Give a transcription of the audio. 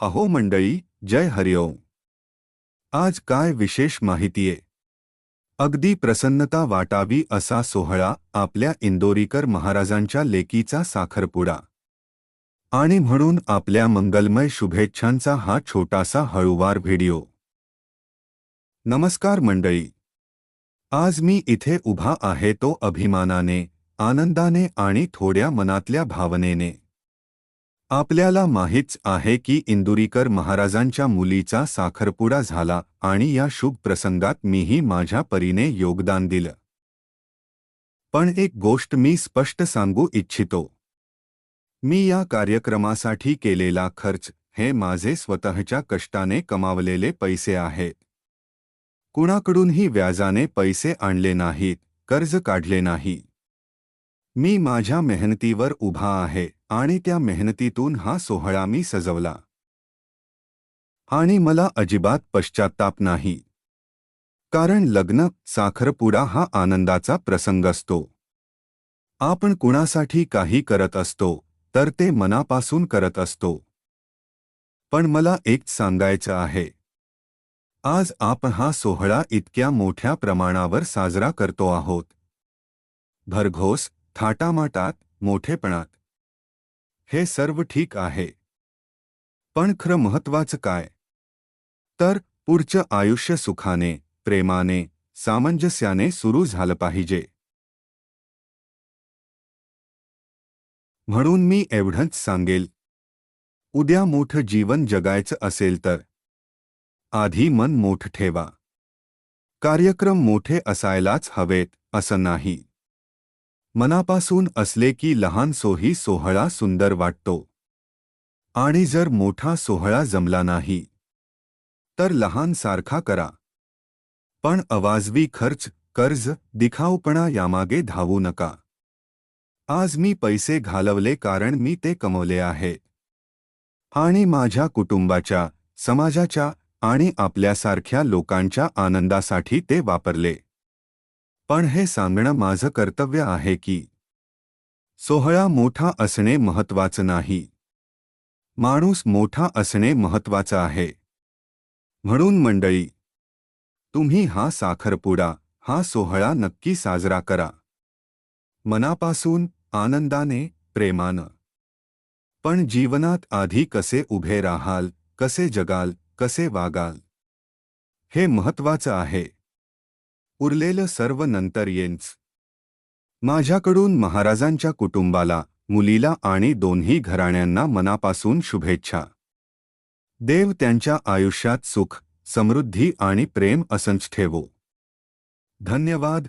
अहो मंडळी, जय हरिओम. आज काय विशेष माहितीये? अगदी प्रसन्नता वाटावी असा सोहळा आपल्या इंदोरीकर महाराजांच्या लेकीचा साखरपुडा. आणि म्हणून आपल्या मंगलमय शुभेच्छांचा हा छोटासा हळूवार व्हिडिओ. नमस्कार मंडळी. आज मी इथे उभा आहे तो अभिमानाने, आनंदाने आणि थोड्या मनातल्या भावनेने. आपल्याला माहीत आहे की इंदुरीकर महाराजांच्या मुलीचा साखरपुडा झाला आणि या शुभ प्रसंगात मीही माझ्या परीने योगदान दिलं. पण एक गोष्ट मी स्पष्ट सांगू इच्छितो. मी या कार्यक्रमासाठी केलेला खर्च हे माझे स्वतःच्या कष्टाने कमावलेले पैसे आहेत. कुणाकडूनही व्याजाने पैसे आणले नाहीत, कर्ज काढले नाही. मी माझ्या मेहनतीवर उभा आहे आणि त्या मेहनतीतून हा सोहळा मी सजवला. आणि मला अजिबात पश्चात्ताप नाही. कारण लग्न, साखरपुडा हा आनंदाचा प्रसंग असतो. आपण कुणासाठी काही करत असतो तर ते मनापासून करत असतो. पण मला एक सांगायचं आहे. आज आपण हा सोहळा इतक्या मोठ्या प्रमाणावर साजरा करतो आहोत. भरघोस, थाटामाटात, मोठेपणात. हे सर्व ठीक आहे. पण खरं महत्त्वाचं काय? तर पुढचं आयुष्य सुखाने, प्रेमाने, सामंजस्याने सुरू झालं पाहिजे. म्हणून मी एवढंच सांगेल. उद्या मोठं जीवन जगायचं असेल तर आधी मन मोठं ठेवा. कार्यक्रम मोठे असायलाच हवेत असं नाही. मनापासून असले की लहानसोही सोहळा सुंदर वाटतो. आणि जर मोठा सोहळा जमला नाही तर लहान सारखा करा. पण अवाजवी खर्च, कर्ज, दिखाऊपणा यामागे धावू नका. आज मी पैसे घालवले कारण मी ते कमवले आहेत. आणि माझ्या कुटुंबाच्या, समाजाच्या आणि आपल्यासारख्या लोकांच्या आनंदासाठी ते वापरले. पण हे सांगणं माझं कर्तव्य आहे की सोहळा मोठा असणे महत्त्वाचं नाही. माणूस मोठा असणे महत्त्वाचं आहे. म्हणून मंडळी, तुम्ही हा साखरपुडा, हा सोहळा नक्की साजरा करा. मनापासून, आनंदाने, प्रेमानं. पण जीवनात आधी कसे उभे राहाल, कसे जगाल, कसे वागाल, हे महत्त्वाचं आहे. उरलेलं सर्व नंतर येईच. माझ्याकडून महाराजांच्या कुटुंबाला, मुलीला आणि दोन्ही घराण्यांना मनापासून शुभेच्छा. देव त्यांच्या आयुष्यात सुख, समृद्धी आणि प्रेम असंच ठेवो. धन्यवाद.